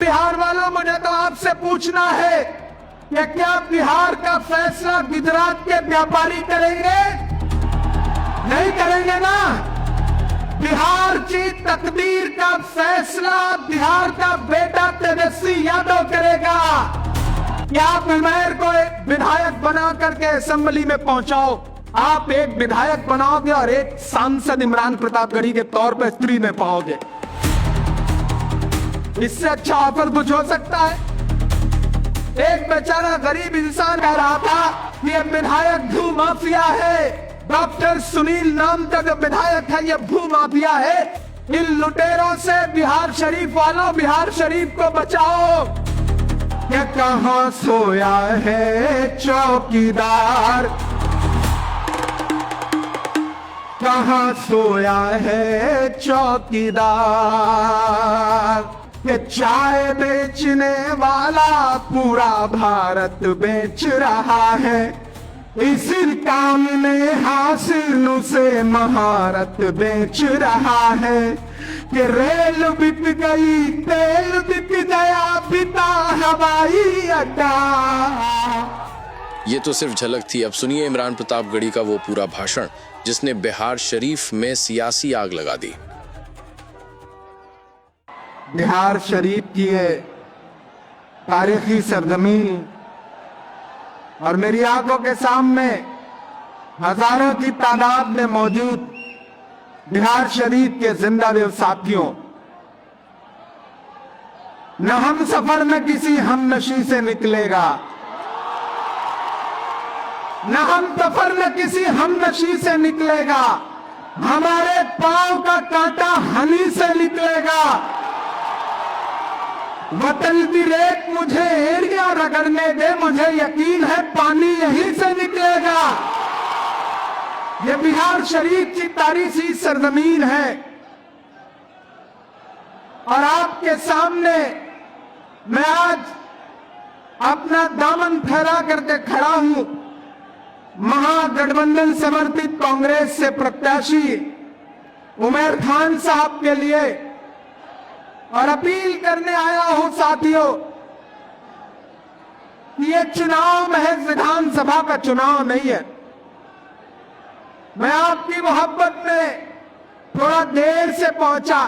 बिहार वालों, मुझे तो आपसे पूछना है कि क्या बिहार का फैसला गुजरात के व्यापारी करेंगे? नहीं करेंगे ना। बिहार की तकदीर का फैसला बिहार का बेटा तेजस्वी यादव करेगा। क्या आप उमैर को एक विधायक बना करके असेंबली में पहुंचाओ, आप एक विधायक बनाओगे और एक सांसद इमरान प्रतापगढ़ी के तौर पर स्त्री में पाओगे। इससे अच्छा ऑफर कुछ हो सकता है? एक बेचारा गरीब इंसान कह रहा था कि ये विधायक भू माफिया है, डॉक्टर सुनील नाम का जो विधायक है ये भू माफिया है। इन लुटेरों से बिहार शरीफ वालों, बिहार शरीफ को बचाओ। ये कहां सोया है चौकीदार, कहां सोया है चौकीदार। ये चाय बेचने वाला पूरा भारत बेच रहा है, इसी काम में हासिल से महारत बेच रहा है। कि रेल बिक गई, तेल बिक गया, बिता हवाई अड्डा। ये तो सिर्फ झलक थी। अब सुनिए इमरान प्रतापगढ़ी का वो पूरा भाषण जिसने बिहार शरीफ में सियासी आग लगा दी। बिहार शरीफ की है तारीखी सरजमीन और मेरी आंखों के सामने हजारों की तादाद में मौजूद बिहार शरीफ के जिंदा साथियों, न हम सफर में किसी हमनशी से निकलेगा, न हम सफर में किसी हमनशी से निकलेगा, हमारे पांव का कांटा हनी से निकलेगा। वतन की रेत मुझे एरिया रगड़ने दे, मुझे यकीन है पानी यहीं से निकलेगा। ये बिहार शरीफ की तारीखी सरजमीन है और आपके सामने मैं आज अपना दामन फैला करके खड़ा हूं। महागठबंधन समर्थित कांग्रेस से प्रत्याशी उमैर खान साहब के लिए और अपील करने आया हूं साथियों कि ये चुनाव महज विधानसभा का चुनाव नहीं है। मैं आपकी मोहब्बत में थोड़ा देर से पहुंचा।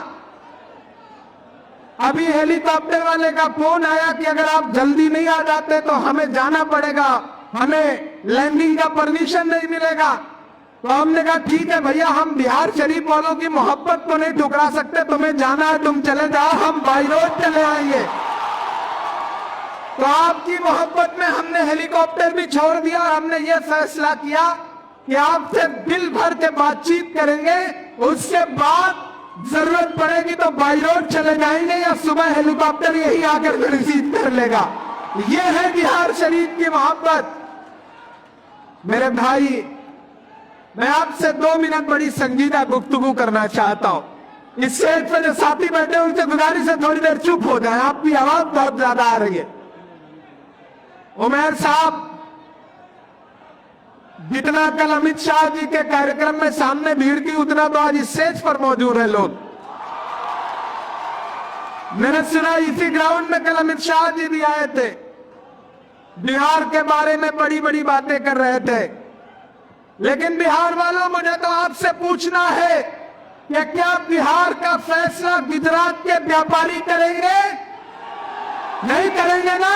अभी हेलीकॉप्टर वाले का फोन आया कि अगर आप जल्दी नहीं आ जाते तो हमें जाना पड़ेगा, हमें लैंडिंग का परमिशन नहीं मिलेगा। तो हमने कहा ठीक है भैया, हम बिहार शरीफ वालों की मोहब्बत को नहीं ठुकरा सकते, तुम्हें जाना है तुम चले जाओ, हम बाई रोड चले आएंगे। तो आपकी मोहब्बत में हमने हेलीकॉप्टर भी छोड़ दिया और हमने ये फैसला किया कि आपसे दिल भर के बातचीत करेंगे, उसके बाद जरूरत पड़ेगी तो बाई रोड चले जाएंगे या सुबह हेलीकॉप्टर यही आकर रिसीव कर लेगा। ये है बिहार शरीफ की मोहब्बत। मेरे भाई, मैं आपसे 2 मिनट बड़ी संजीदा गुफ्तगू करना चाहता हूं। इस स्टेज पर जो साथी बैठे हैं उनसे गुजारिश है थोड़ी देर चुप हो जाए, आपकी आवाज बहुत ज्यादा आ रही है। उमैर साहब, जितना कल अमित शाह जी के कार्यक्रम में सामने भीड़ की उतना तो आज इस स्टेज पर मौजूद है लोग। मैंने सुना इसी ग्राउंड में कल अमित शाह जी भी आए थे, बिहार के बारे में बड़ी बड़ी बातें कर रहे थे। लेकिन बिहार वालों, मुझे तो आपसे पूछना है कि क्या बिहार का फैसला गुजरात के व्यापारी करेंगे? नहीं करेंगे ना।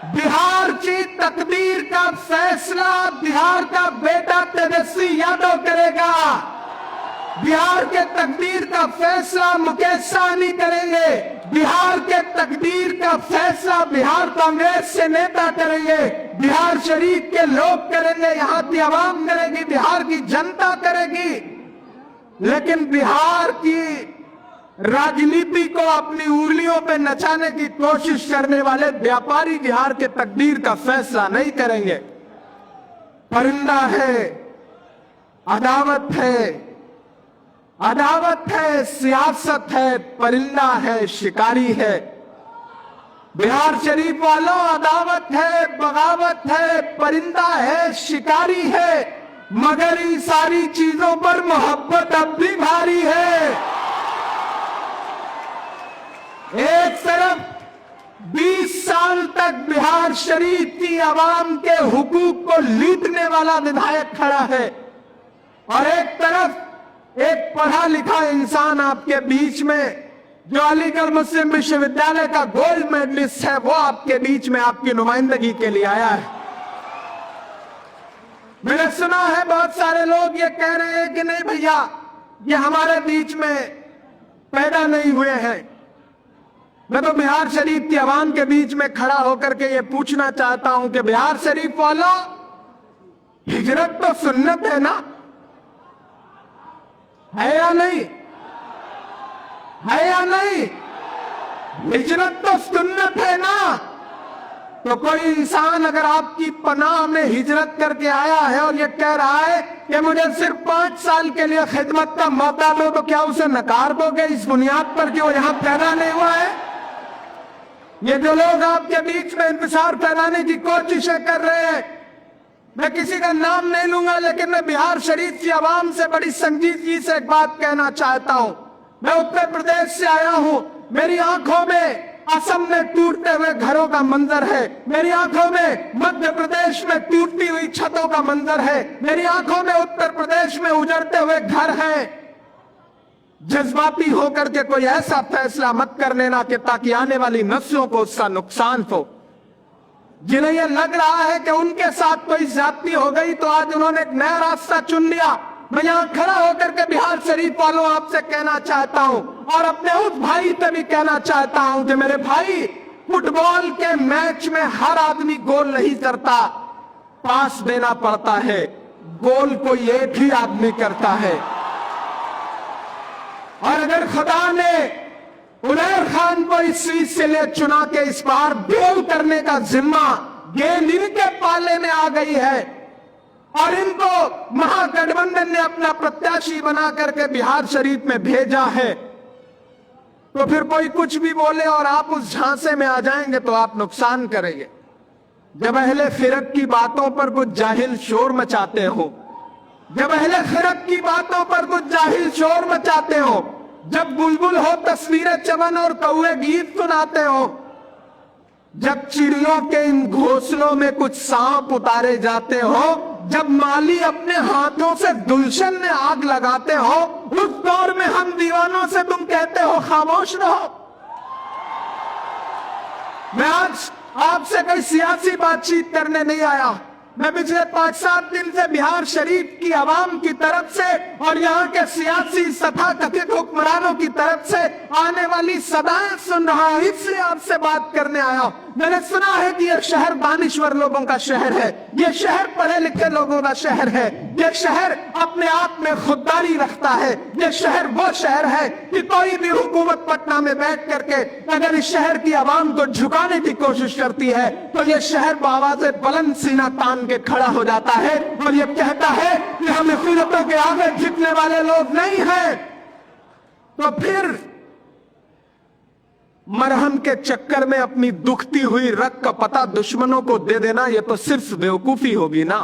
बिहार की तकदीर का फैसला बिहार का बेटा तेजस्वी यादव करेगा। बिहार के तकदीर का फैसला मुकेश सहनी करेंगे। बिहार के तकदीर का फैसला बिहार कांग्रेस से नेता करेंगे, बिहार शरीफ के लोग करेंगे, यहाँ की आवाम करेगी, बिहार की जनता करेगी। लेकिन बिहार की राजनीति को अपनी उंगलियों पे नचाने की कोशिश करने वाले व्यापारी बिहार के तकदीर का फैसला नहीं करेंगे। परिंदा है, अदावत है, अदावत है, सियासत है, परिंदा है, शिकारी है। बिहार शरीफ वालों, अदावत है, बगावत है, परिंदा है, शिकारी है, मगर इन सारी चीजों पर मोहब्बत अब भी भारी है। एक तरफ 20 साल तक बिहार शरीफ की आवाम के हुकूक को लूटने वाला विधायक खड़ा है और एक तरफ एक पढ़ा लिखा इंसान आपके बीच में जो अलीगढ़ मुस्लिम विश्वविद्यालय का गोल्ड मेडलिस्ट है, वो आपके बीच में आपकी नुमाइंदगी के लिए आया है। मैंने सुना है बहुत सारे लोग ये कह रहे हैं कि नहीं भैया, ये हमारे बीच में पैदा नहीं हुए हैं। मैं तो बिहार शरीफ की आवाम के बीच में खड़ा होकर के ये पूछना चाहता हूं कि बिहार शरीफ वालों, हिजरत तो सुन्नत है ना, है या नहीं? है या नहीं? हिजरत तो सुन्नत है ना। तो कोई इंसान अगर आपकी पनाह में हिजरत करके आया है और ये कह रहा है कि मुझे सिर्फ 5 साल के लिए खिदमत का मौका दो, तो क्या उसे नकार दोगे इस बुनियाद पर कि वो यहां पैदा नहीं हुआ है? ये जो लोग आपके बीच में इंतजार फैलाने की कोशिशें कर रहे हैं, मैं किसी का नाम नहीं लूंगा, लेकिन मैं बिहार शरीफ की आवाम से बड़ी संजीदगी से एक बात कहना चाहता हूं। मैं उत्तर प्रदेश से आया हूं, मेरी आंखों में असम में टूटते हुए घरों का मंजर है, मेरी आंखों में मध्य प्रदेश में टूटती हुई छतों का मंजर है, मेरी आंखों में उत्तर प्रदेश में उजड़ते हुए घर हैं। जज्बाती होकर के कोई ऐसा फैसला मत कर लेना कि ताकि आने वाली नस्लों को उसका नुकसान हो। जिन्हें यह लग रहा है कि उनके साथ कोई ज्यादती हो गई तो आज उन्होंने एक नया रास्ता चुन लिया। मैं यहां खड़ा होकर के बिहार शरीफ वालों आपसे कहना चाहता हूं और अपने उस भाई से भी कहना चाहता हूं कि मेरे भाई, फुटबॉल के मैच में हर आदमी गोल नहीं करता, पास देना पड़ता है। गोल कोई एक ही आदमी करता है। और अगर खुदा ने उमर खान को इस सीट से ले चुना के इस बार गोल करने का जिम्मा गेंद इनके पाले में आ गई है और इनको महागठबंधन ने अपना प्रत्याशी बना करके बिहार शरीफ में भेजा है, तो फिर कोई कुछ भी बोले और आप उस झांसे में आ जाएंगे तो आप नुकसान करेंगे। जब अहले फिरक की बातों पर कुछ जाहिल शोर मचाते हो, जब अहले फिरक की बातों पर कुछ जाहिल शोर मचाते हो, जब बुलबुल हो तस्वीरें चमन और कौए गीत सुनाते हो, जब चिड़ियों के इन घोंसलों में कुछ सांप उतारे जाते हो, जब माली अपने हाथों से गुलशन में आग लगाते हो, उस दौर में हम दीवानों से तुम कहते हो खामोश रहो। मैं आज आपसे कोई सियासी बातचीत करने नहीं आया। मैं पिछले 5-7 दिन से बिहार शरीफ की आवाम की तरफ से और यहाँ के सियासी सथा कथित हुक्मरानों की तरफ से आने वाली सदाएं सुन रहा हूं, इसलिए आपसे बात करने आया। मैंने सुना है कि यह शहर दानिश्वर लोगों का शहर है, यह शहर पढ़े लिखे लोगों का शहर है, यह शहर अपने आप में खुददारी रखता है, यह शहर वो शहर है कि कोई भी हुकूमत पटना में बैठ करके अगर इस शहर की आवाम को झुकाने की कोशिश करती है तो यह शहर बावाज़े बुलंद सीना तान के खड़ा हो जाता है और यह कहता है कि हम हुकूमतों के आगे झुकने वाले लोग नहीं हैं। तो फिर मरहम के चक्कर में अपनी दुखती हुई रग का पता दुश्मनों को दे देना, यह तो सिर्फ बेवकूफी होगी ना।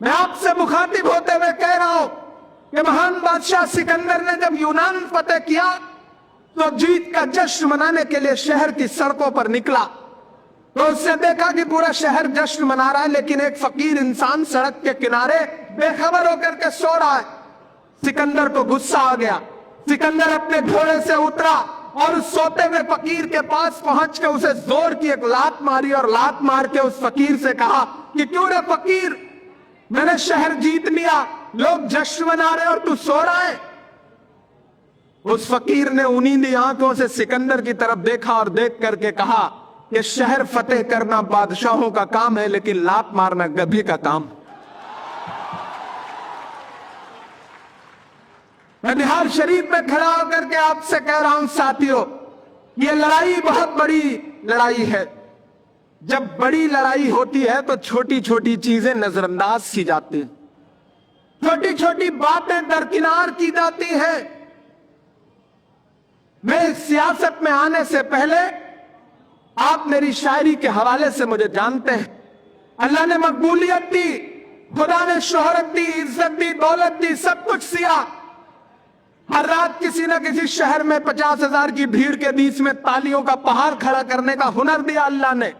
मैं आपसे मुखातिब होते हुए कह रहा हूं कि महान बादशाह सिकंदर ने जब यूनान फतेह किया तो जीत का जश्न मनाने के लिए शहर की सड़कों पर निकला, तो उसने देखा कि पूरा शहर जश्न मना रहा है, लेकिन एक फकीर इंसान सड़क के किनारे बेखबर होकर के सो रहा है। सिकंदर को गुस्सा आ गया। सिकंदर अपने घोड़े से उतरा और उस सोते हुए फकीर के पास पहुंच के उसे जोर की एक लात मारी और लात मार के उस फकीर से कहा कि क्यों रे फकीर, मैंने शहर जीत लिया, लोग जश्न मना रहे और तू सो रहा है। उस फकीर ने उनींदी आंखों से सिकंदर की तरफ देखा और देख करके कहा कि शहर फतेह करना बादशाहों का काम है, लेकिन लात मारना गधी का काम। मैं बिहार शरीफ में खड़ा होकर के आपसे कह रहा हूं साथियों, ये लड़ाई बहुत बड़ी लड़ाई है। जब बड़ी लड़ाई होती है तो छोटी छोटी चीजें नजरअंदाज की जाती हैं, छोटी छोटी बातें दरकिनार की जाती हैं। मैं सियासत में आने से पहले आप मेरी शायरी के हवाले से मुझे जानते हैं। अल्लाह ने मकबूलियत दी, खुदा ने शोहरत दी, इज्जत दी, दौलत दी, सब कुछ दिया, हर रात किसी न किसी शहर में 50,000 की भीड़ के बीच में तालियों का पहाड़ खड़ा करने का हुनर दिया अल्लाह ने।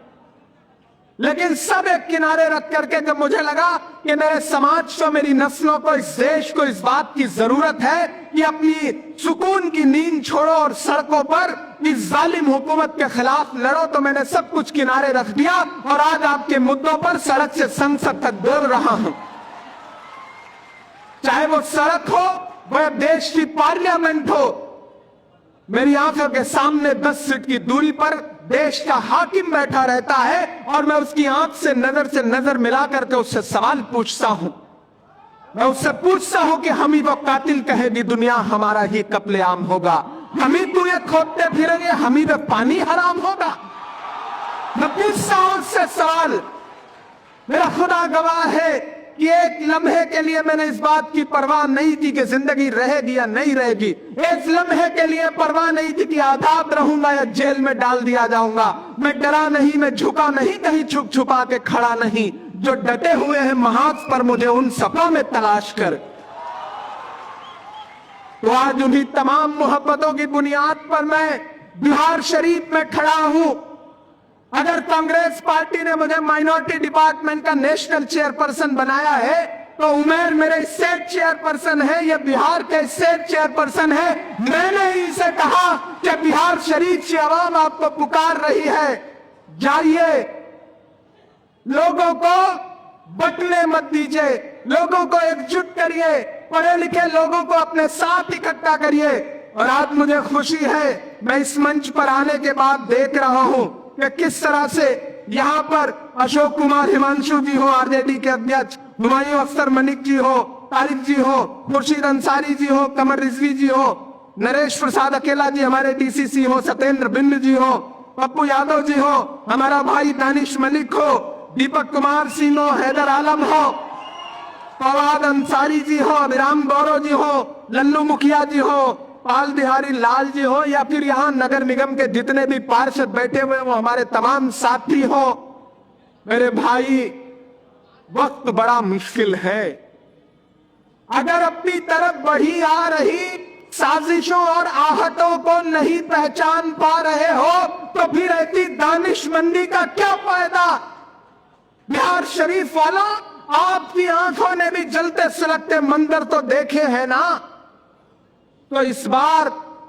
लेकिन सब एक किनारे रख करके जब मुझे लगा कि मेरे समाज को, मेरी नस्लों को, इस देश को इस बात की जरूरत है कि अपनी सुकून की नींद छोड़ो और सड़कों पर इस जालिम हुकूमत के खिलाफ लड़ो, तो मैंने सब कुछ किनारे रख दिया और आज आपके मुद्दों पर सड़क से संसद तक बोल रहा हूं। चाहे वो सड़क हो, वह देश की पार्लियामेंट हो, मेरी आंखों के सामने 10 फीट की दूरी पर देश का हाकिम बैठा रहता है और मैं उसकी आंख से नजर मिला करके उससे सवाल पूछता हूं। मैं उससे पूछता हूं कि हम ही वो कातिल कहेगी दुनिया, हमारा ही कत्लेआम होगा। हम ही कुएं खोदते फिरेंगे, हम ही पे पानी हराम होगा। मैं पूछता हूं उससे सवाल। मेरा खुदा गवाह है कि एक लम्हे के लिए मैंने इस बात की परवाह नहीं की कि जिंदगी रहेगी या नहीं रहेगी। एक लम्हे के लिए परवाह नहीं थी कि आजाद रहूंगा या जेल में डाल दिया जाऊंगा। मैं डरा नहीं, मैं झुका नहीं, कहीं छुप छुपा के खड़ा नहीं। जो डटे हुए हैं महाज पर, मुझे उन सपनों में तलाश कर। तो आज उन्हीं तमाम मोहब्बतों की बुनियाद पर मैं बिहार शरीफ में खड़ा हूं। अगर कांग्रेस पार्टी ने मुझे माइनॉरिटी डिपार्टमेंट का नेशनल चेयरपर्सन बनाया है, तो उमेर मेरे स्टेट चेयरपर्सन है, ये बिहार के स्टेट चेयरपर्सन है। मैंने इसे कहा कि बिहार शरीफ की आवाम आपको पुकार रही है, जाइए, लोगों को बटने मत दीजिए, लोगों को एकजुट करिए, पढ़े लिखे लोगों को अपने साथ इकट्ठा करिए। और आज मुझे खुशी है, मैं इस मंच पर आने के बाद देख रहा हूं कि किस तरह से यहाँ पर अशोक कुमार हिमांशु जी हो, आरजेडी के अध्यक्ष, हुमायूं अख्तर मलिक जी हो, तारिक जी हो, खुर्शीद अंसारी जी हो, कमर रिजवी जी हो, नरेश प्रसाद अकेला जी हमारे डीसीसी हो, सत्येंद्र बिंद जी हो, पप्पू यादव जी हो, हमारा भाई दानिश मलिक हो, दीपक कुमार सिंह हो, हैदर आलम हो, फवाद अंसारी जी हो, अभिराम गौरव जी हो, लल्लू मुखिया जी हो, पाल बिहारी लाल जी हो, या फिर यहाँ नगर निगम के जितने भी पार्षद बैठे हुए वो हमारे तमाम साथी हो। मेरे भाई, वक्त बड़ा मुश्किल है। अगर अपनी तरफ बढ़ी आ रही साजिशों और आहतों को नहीं पहचान पा रहे हो, तो फिर ऐसी दानिशमंदी का क्या फायदा। बिहार शरीफ वालों, आपकी आंखों ने भी जलते सुलगते मंदिर तो देखे हैं ना। तो इस बार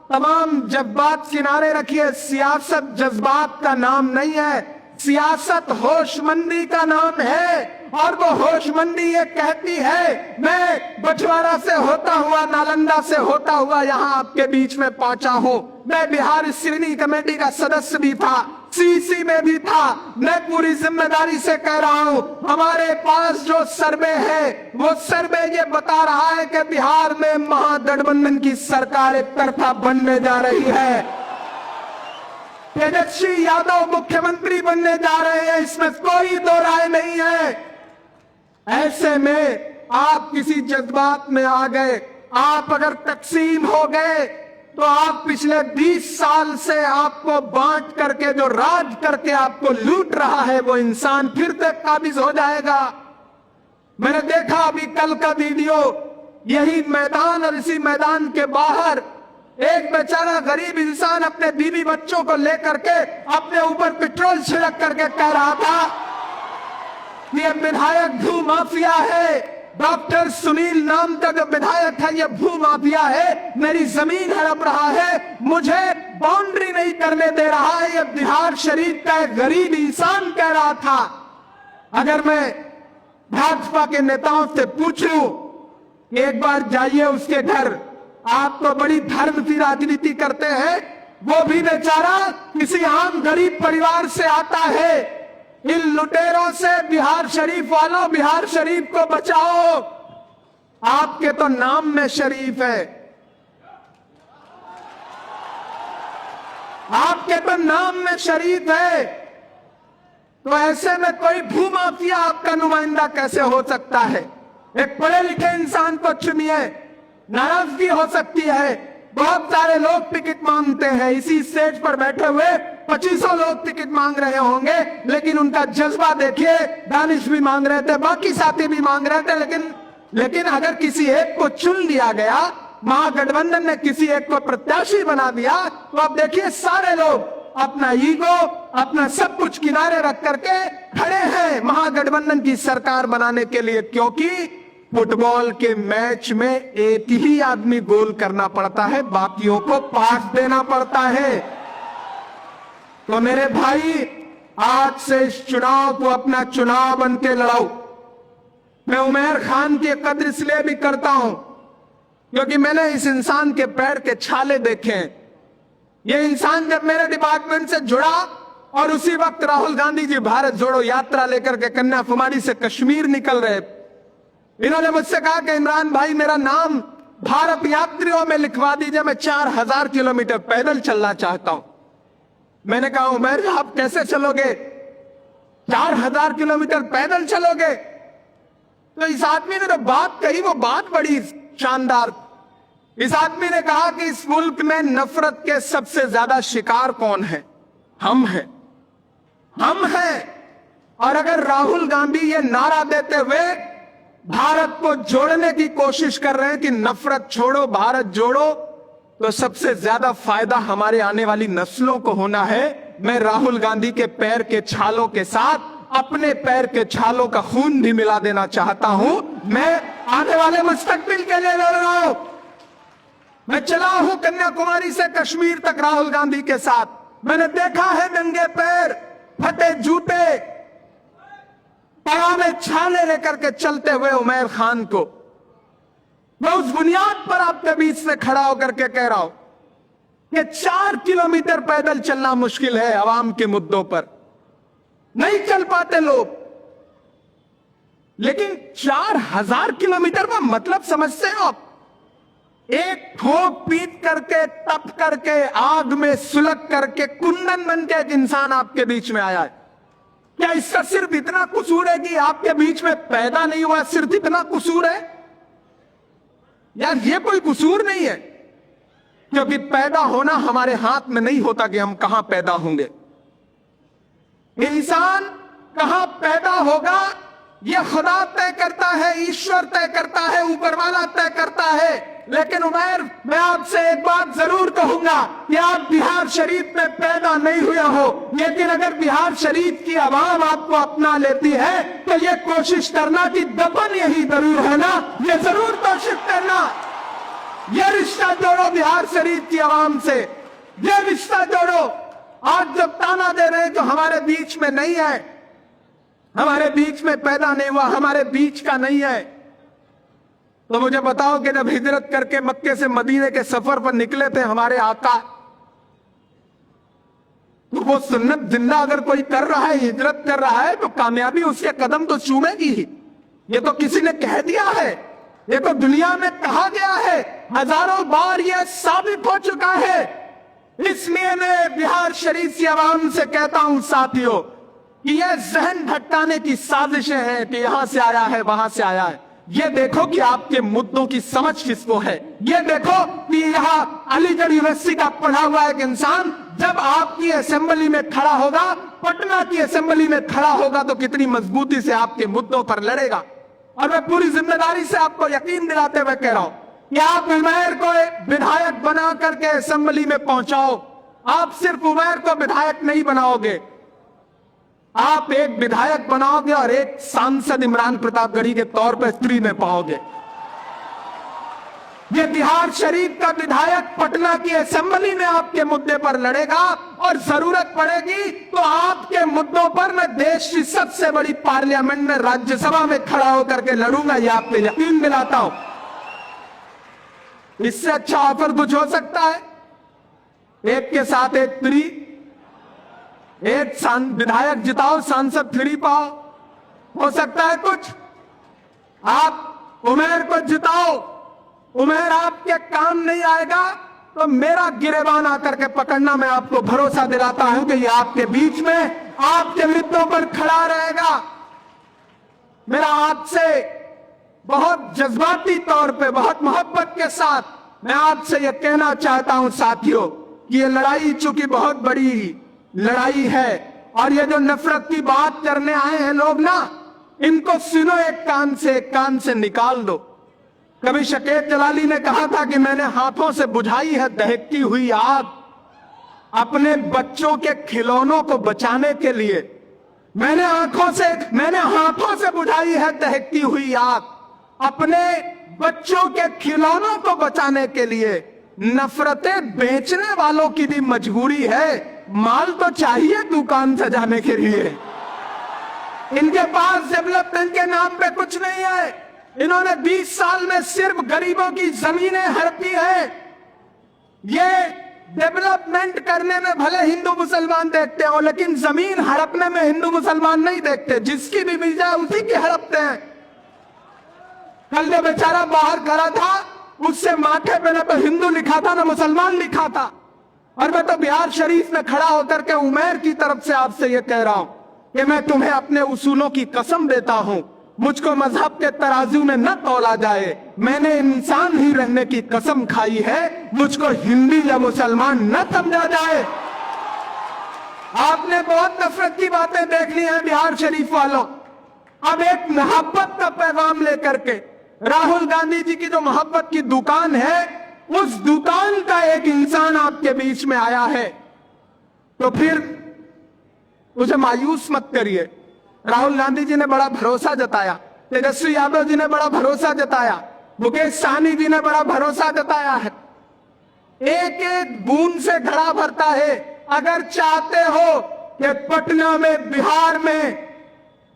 तमाम जज्बात किनारे रखिए। सियासत जज्बात का नाम नहीं है, सियासत होशमंदी का नाम है। और वो होशमंदी ये कहती है, मैं बछवाड़ा से होता हुआ, नालंदा से होता हुआ यहाँ आपके बीच में पहुंचा हूँ। मैं बिहार स्क्रीनिंग कमेटी का सदस्य भी था, सीसी में भी था। मैं पूरी जिम्मेदारी से कह रहा हूँ, हमारे पास जो सर्वे है, वो सर्वे ये बता रहा है कि बिहार में महागठबंधन की सरकार एक तरफा बनने जा रही है। तेजस्वी यादव मुख्यमंत्री बनने जा रहे हैं, इसमें कोई दो राय नहीं है। ऐसे में आप किसी जज्बात में आ गए, आप अगर तकसीम हो गए, तो आप पिछले 20 साल से आपको बांट करके, जो राज करके आपको लूट रहा है, वो इंसान फिर से काबिज हो जाएगा। मैंने देखा अभी कल का वीडियो, यही मैदान और इसी मैदान के बाहर एक बेचारा गरीब इंसान अपने बीवी बच्चों को लेकर के अपने ऊपर पेट्रोल छिड़क करके कह रहा था, ये विधायक भू माफिया है। डॉक्टर सुनील नाम का जो विधायक है, ये भू माफिया है, मेरी जमीन हड़प रहा है, मुझे बाउंड्री नहीं करने दे रहा है। ये बिहार शरीफ का एक गरीब इंसान कह रहा था। अगर मैं भाजपा के नेताओं से पूछूं कि एक बार जाइए उसके घर, आप तो बड़ी धर्म की राजनीति करते हैं, वो भी बेचारा किसी आम गरीब परिवार से आता है। इन लुटेरों से बिहार शरीफ वालों, बिहार शरीफ को बचाओ। आपके तो नाम में शरीफ है, आपके तो नाम में शरीफ है, तो ऐसे में कोई भूमाफिया आपका नुमाइंदा कैसे हो सकता है। एक पढ़े लिखे इंसान को चुनिए, नाराजगी हो सकती है। बहुत सारे लोग टिकट मांगते हैं, इसी स्टेज पर बैठे हुए 2500 लोग टिकट मांग रहे होंगे, लेकिन उनका जज्बा देखिए। दानिश भी मांग रहे थे, बाकी साथी भी मांग रहे थे, लेकिन अगर किसी एक को चुन लिया गया, महागठबंधन ने किसी एक को प्रत्याशी बना दिया, तो अब देखिए सारे लोग अपना ईगो, अपना सब कुछ किनारे रख करके खड़े हैं महागठबंधन की सरकार बनाने के लिए, क्योंकि फुटबॉल के मैच में एक ही आदमी गोल करना पड़ता है, बाकियों को पास देना पड़ता है। तो मेरे भाई, आज से इस चुनाव को अपना चुनाव बन के लड़ाओ। मैं उमैर खान की कद्र इसलिए भी करता हूं क्योंकि मैंने इस इंसान के पैर के छाले देखे हैं। ये इंसान जब मेरे डिपार्टमेंट से जुड़ा और उसी वक्त राहुल गांधी जी भारत जोड़ो यात्रा लेकर के कन्याकुमारी से कश्मीर निकल रहे, इन्होंने मुझसे कहा कि इमरान भाई, मेरा नाम भारत यात्रियों में लिखवा दीजिए, मैं 4000 किलोमीटर पैदल चलना चाहता हूं। मैंने कहा उमैर, आप कैसे चलोगे? 4000 किलोमीटर पैदल चलोगे? तो इस आदमी ने जो बात कही वो बात बड़ी शानदार। इस आदमी ने कहा कि इस मुल्क में नफरत के सबसे ज्यादा शिकार कौन है? हम हैं, हम हैं। और अगर राहुल गांधी ये नारा देते हुए भारत को जोड़ने की कोशिश कर रहे हैं कि नफरत छोड़ो, भारत जोड़ो, तो सबसे ज्यादा फायदा हमारे आने वाली नस्लों को होना है। मैं राहुल गांधी के पैर के छालों के साथ अपने पैर के छालों का खून भी मिला देना चाहता हूं। मैं आने वाले मुस्तकबिल के लिए लड़ रहा हूं। मैं चला हूं कन्याकुमारी से कश्मीर तक राहुल गांधी के साथ। मैंने देखा है नंगे पैर, फटे जूते, पैरों में छाले लेकर के चलते हुए उमैर खान को। मैं उस बुनियाद पर आपके बीच से खड़ा होकर के कह रहा हूं कि 4 किलोमीटर पैदल चलना मुश्किल है। आवाम के मुद्दों पर नहीं चल पाते लोग, लेकिन 4000 किलोमीटर का मतलब समझते हो आप? एक ठोक पीट करके, तप करके, आग में सुलग करके, कुंदन बन के एक इंसान आपके बीच में आया है। क्या इसका सिर्फ इतना कसूर है कि आपके बीच में पैदा नहीं हुआ? सिर्फ इतना कसूर है? यार ये कोई कसूर नहीं है, क्योंकि पैदा होना हमारे हाथ में नहीं होता कि हम कहां पैदा होंगे। इंसान कहां पैदा होगा यह खुदा तय करता है, ईश्वर तय करता है, ऊपर वाला तय करता है। लेकिन उमैर, मैं आपसे एक बात जरूर कहूंगा कि आप बिहार शरीफ में पैदा नहीं हुए हो, लेकिन अगर बिहार शरीफ की आवाम आपको अपना लेती है तो ये कोशिश करना कि दफन यही जरूर है ना, ये जरूर कोशिश करना। ये रिश्ता जोड़ो बिहार शरीफ की आवाम से, ये रिश्ता जोड़ो। आज जब ताना दे रहे हैं जो हमारे बीच में नहीं है, हमारे बीच में पैदा नहीं हुआ, हमारे बीच का नहीं है, तो मुझे बताओ कि जब हिजरत करके मक्के से मदीने के सफर पर निकले थे हमारे आका, तो वो सुन्नत जिंदा अगर कोई कर रहा है, हिजरत कर रहा है, तो कामयाबी उसके कदम तो चूमेगी ही। ये तो किसी ने कह दिया है, ये तो दुनिया में कहा गया है, हजारों बार यह साबित हो चुका है। इसलिए मैं बिहार शरीफ की आवाम से कहता हूं साथियों कि यह जहन भटकाने की साजिशें हैं कि यहां से आया है, वहां से आया है। ये देखो कि आपके मुद्दों की समझ किसको है। ये देखो कि यहां अलीगढ़ यूनिवर्सिटी का पढ़ा हुआ एक इंसान जब आपकी असेंबली में खड़ा होगा, पटना की असेंबली में खड़ा होगा, तो कितनी मजबूती से आपके मुद्दों पर लड़ेगा। और मैं पूरी जिम्मेदारी से आपको यकीन दिलाते हुए कह रहा हूं कि आप उमैर को विधायक बना करके असेंबली में पहुंचाओ। आप सिर्फ उमैर को विधायक नहीं बनाओगे, आप एक विधायक बनाओगे और एक सांसद इमरान प्रतापगढ़ी के तौर पर फ्री में पाओगे। ये बिहार शरीफ का विधायक पटना की असेंबली में आपके मुद्दे पर लड़ेगा, और जरूरत पड़ेगी तो आपके मुद्दों पर मैं देश की सबसे बड़ी पार्लियामेंट में, राज्यसभा में खड़ा होकर के लड़ूंगा। ये आपको यकीन दिलाता हूं। इससे अच्छा ऑफर कुछ हो सकता है? एक के साथ एक फ्री, एक विधायक जिताओ, सांसद फ्री पाओ। हो सकता है कुछ? आप उमैर को जिताओ, उमैर आपके काम नहीं आएगा तो मेरा गिरेबान आकर के पकड़ना। मैं आपको भरोसा दिलाता हूं कि ये आपके बीच में आपके मुद्दों पर खड़ा रहेगा। मेरा आपसे बहुत जज्बाती तौर पे, बहुत मोहब्बत के साथ मैं आपसे यह कहना चाहता हूं साथियों कि ये लड़ाई चूंकि बहुत बड़ी लड़ाई है, और ये जो नफरत की बात करने आए हैं लोग ना, इनको सुनो, एक कान से निकाल दो। कभी शकीब जलाली ने कहा था कि मैंने हाथों से बुझाई है दहकती हुई आग, अपने बच्चों के खिलौनों को बचाने के लिए। मैंने हाथों से बुझाई है दहकती हुई आग, अपने बच्चों के खिलौनों को बचाने के लिए। नफरतें बेचने वालों की भी मजबूरी है, माल तो चाहिए दुकान सजाने के लिए। इनके पास डेवलपमेंट के नाम पे कुछ नहीं है। इन्होंने 20 साल में सिर्फ गरीबों की जमीनें हड़पी है। ये डेवलपमेंट करने में भले हिंदू मुसलमान देखते हो, लेकिन जमीन हड़पने में हिंदू मुसलमान नहीं देखते। जिसकी भी मिल जाए उसी की हड़पते हैं। कल जो बेचारा बाहर खड़ा था, उससे माथे पे न तो हिंदू लिखा था न मुसलमान लिखा था। और मैं तो बिहार शरीफ में खड़ा होकर के उमैर की तरफ से आपसे ये कह रहा हूं कि मैं तुम्हें अपने उसूलों की कसम देता हूं, मुझको मजहब के तराजू में न तौला जाए। मैंने इंसान ही रहने की कसम खाई है, मुझको हिंदी या मुसलमान न समझा जाए। आपने बहुत नफरत की बातें देख ली हैं बिहार शरीफ वालों। अब एक मोहब्बत का पैगाम लेकर के राहुल गांधी जी की जो मोहब्बत की दुकान है, उस दुकान का एक इंसान आपके बीच में आया है, तो फिर उसे मायूस मत करिए। राहुल गांधी जी ने बड़ा भरोसा जताया, तेजस्वी यादव जी ने बड़ा भरोसा जताया, मुकेश सहनी जी ने बड़ा भरोसा जताया है। एक एक बूंद से घड़ा भरता है। अगर चाहते हो कि पटना में, बिहार में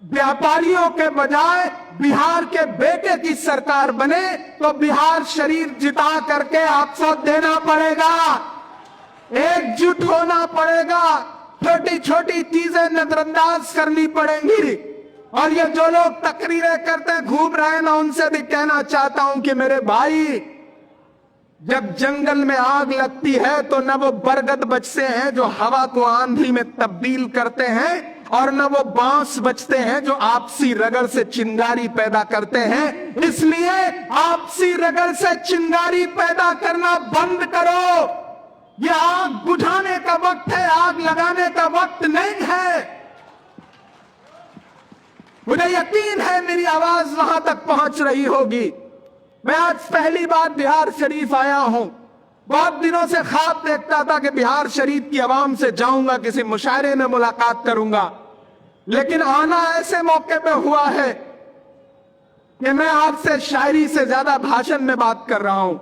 व्यापारियों के बजाय बिहार के बेटे की सरकार बने, तो बिहार शरीफ जिता करके आपको देना पड़ेगा। एकजुट होना पड़ेगा। छोटी छोटी चीजें नजरअंदाज करनी पड़ेंगी। और ये जो लोग तकरीरें करते घूम रहे हैं ना, उनसे भी कहना चाहता हूं कि मेरे भाई, जब जंगल में आग लगती है तो न वो बरगद बचते हैं जो हवा को आंधी में तब्दील करते हैं, और न वो बांस बचते हैं जो आपसी रगड़ से चिंगारी पैदा करते हैं। इसलिए आपसी रगड़ से चिंगारी पैदा करना बंद करो। ये आग बुझाने का वक्त है, आग लगाने का वक्त नहीं है। मुझे यकीन है मेरी आवाज वहां तक पहुंच रही होगी। मैं आज पहली बार बिहार शरीफ आया हूं। बहुत दिनों से ख्वाब देखता था कि बिहार शरीफ की आवाम से जाऊंगा, किसी मुशायरे में मुलाकात करूंगा, लेकिन आना ऐसे मौके पे हुआ है कि मैं आपसे शायरी से ज्यादा भाषण में बात कर रहा हूं।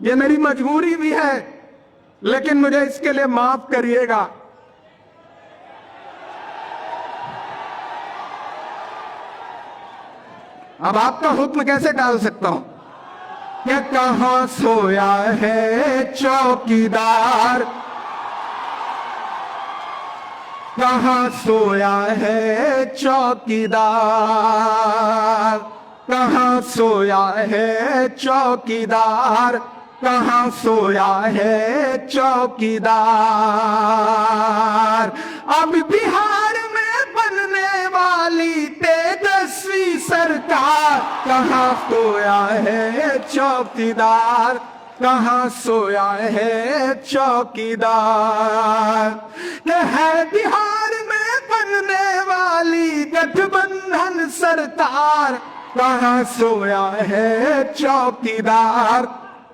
ये मेरी मजबूरी भी है, लेकिन मुझे इसके लिए माफ करिएगा। अब आपका हुक्म कैसे डाल सकता हूं? क्या कहां सोया है चौकीदार, कहां सोया है चौकीदार, कहां सोया है चौकीदार, कहां सोया है चौकीदार। अब बिहार में बनने वाली तेजस्वी सरकार, कहां सोया है चौकीदार, कहां सोया है चौकीदार। ये है बिहार में बनने वाली गठबंधन सरकार, कहां सोया है चौकीदार,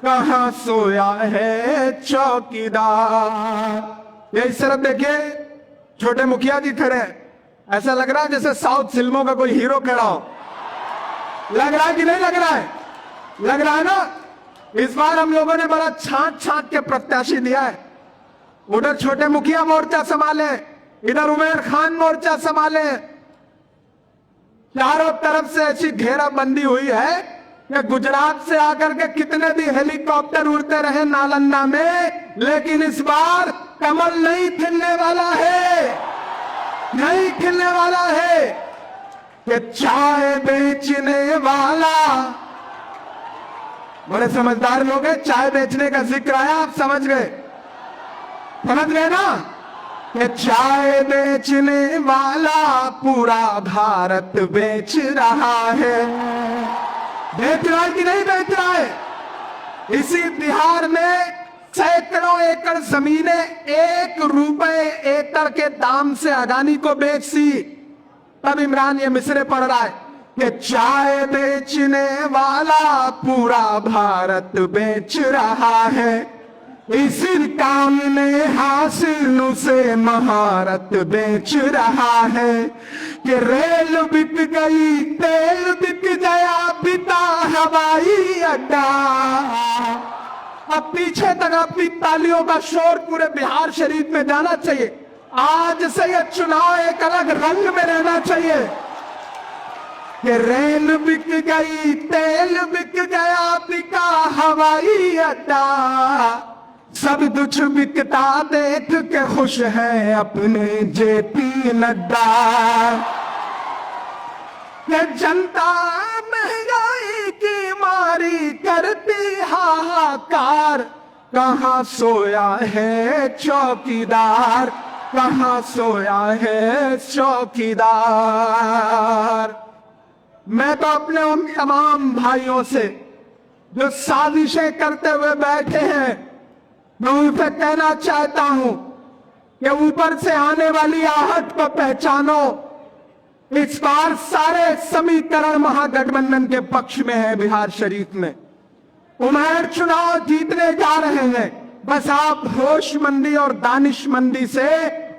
कहां सोया है चौकीदार। ये इस तरफ देखिए, छोटे मुखिया जी खड़े हैं। ऐसा लग रहा है जैसे साउथ फिल्मों का कोई हीरो खड़ा हो। लग रहा है कि नहीं लग रहा है? लग रहा है ना। इस बार हम लोगों ने बड़ा छांट छांट के प्रत्याशी दिया है। उधर छोटे मुखिया मोर्चा संभाले, इधर उमेर खान मोर्चा संभाले। चारों तरफ से ऐसी घेराबंदी हुई है कि गुजरात से आकर के कितने भी हेलीकॉप्टर उड़ते रहे नालंदा में, लेकिन इस बार कमल नहीं खिलने वाला है, नहीं खिलने वाला है। कि चाय बेचने वाला, बड़े समझदार लोग हैं, चाय बेचने का जिक्र आया, आप समझ गए, समझ गए ना। कि चाय बेचने वाला पूरा भारत बेच रहा है। बेच रहा है कि नहीं बेच रहा है? इसी बिहार में सैकड़ों एकड़ जमीनें 1 रुपए एकड़ के दाम से अडानी को बेच दी। तब इमरान ये मिसरे पढ़ रहा है कि चाय बेचने वाला पूरा भारत बेच रहा है, इसी काम ने हासिल से महारत बेच रहा है। कि रेल बिक गई, तेल बिक गया, बिता हवाई अड्डा। अब पीछे तक अपनी तालियों का शोर पूरे बिहार शरीफ में जाना चाहिए। आज से यह चुनाव एक अलग रंग में रहना चाहिए कि रेल बिक गई, तेल बिक गया, बिका हवाई अड्डा। सब कुछ बिकता देख के खुश है अपने जेपी नड्डा। ये जनता महंगाई की मारी करती हाहाकार, कहाँ सोया है चौकीदार, कहाँ सोया है चौकीदार। मैं तो अपने उन तमाम भाइयों से जो साजिशें करते हुए बैठे हैं, मैं उनसे कहना चाहता हूं कि ऊपर से आने वाली आहट को पहचानो। इस बार सारे समीकरण महागठबंधन के पक्ष में है। बिहार शरीफ में उमैर चुनाव जीतने जा रहे हैं। बस आप होशमंदी और दानिशमंदी से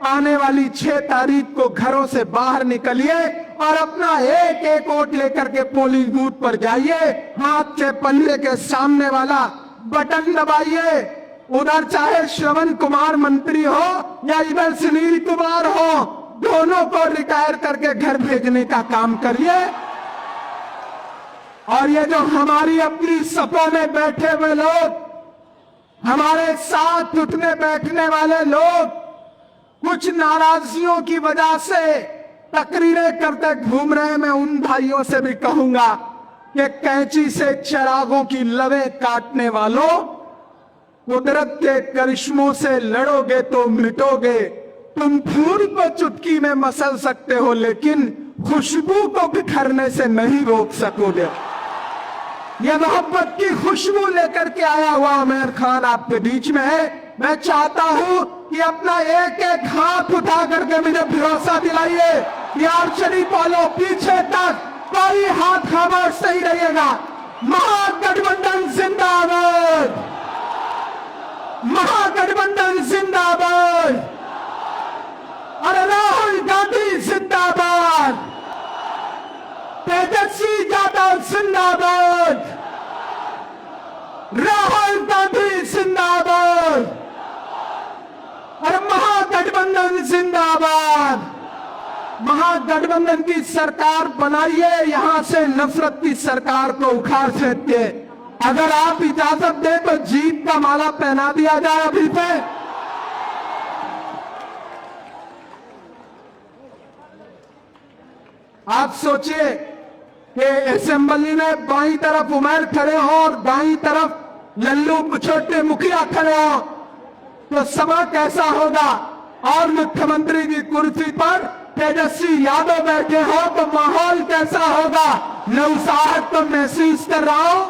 आने वाली 6 तारीख को घरों से बाहर निकलिए और अपना एक एक वोट लेकर के पोलिंग बूथ पर जाइए। हाथ के पल्ले के सामने वाला बटन दबाइए। उधर चाहे श्रवण कुमार मंत्री हो या इधर सुनील कुमार हो, दोनों को रिटायर करके घर भेजने का काम करिए। और ये जो हमारी अपनी सपा में बैठे हुए लोग, हमारे साथ उठने बैठने वाले लोग, कुछ नाराजगियों की वजह से तकरीरें करते घूम रहे हैं, मैं उन भाइयों से भी कहूंगा कि कैंची से चिरागों की लवें काटने वालों, कुदरत के करिश्मों से लड़ोगे तो मिटोगे। तुम फूल को चुटकी में मसल सकते हो, लेकिन खुशबू को बिखरने से नहीं रोक सकोगे। यह मोहब्बत की खुशबू लेकर के आया हुआ उमैर खान आपके बीच में है। मैं चाहता हूं कि अपना एक एक हाथ उठा करके मुझे भरोसा दिलाइए। बिहार शरीफ वालों, पीछे तक कोई हाथ खामोश नहीं रहिएगा। महागठबंधन जिंदाबाद, महागठबंधन जिंदाबाद, अरे राहुल गांधी जिंदाबाद, तेजस्वी यादव जिंदाबाद, राहुल गांधी जिंदाबाद, अरे महागठबंधन जिंदाबाद। महागठबंधन की सरकार बनाइए, यहां से नफरत की सरकार को उखाड़ फेंकिए। अगर आप इजाजत दें तो जीत का माला पहना दिया जाए अभी पे। आप सोचिए कि असेंबली में बाईं तरफ उमैर खड़े हो और दाईं तरफ लल्लू छोटे मुखिया खड़े हो, तो समा कैसा होगा। और मुख्यमंत्री की कुर्सी पर तेजस्वी यादव बैठे हो तो माहौल कैसा होगा। मैं उत्साह तो महसूस कर रहा हूं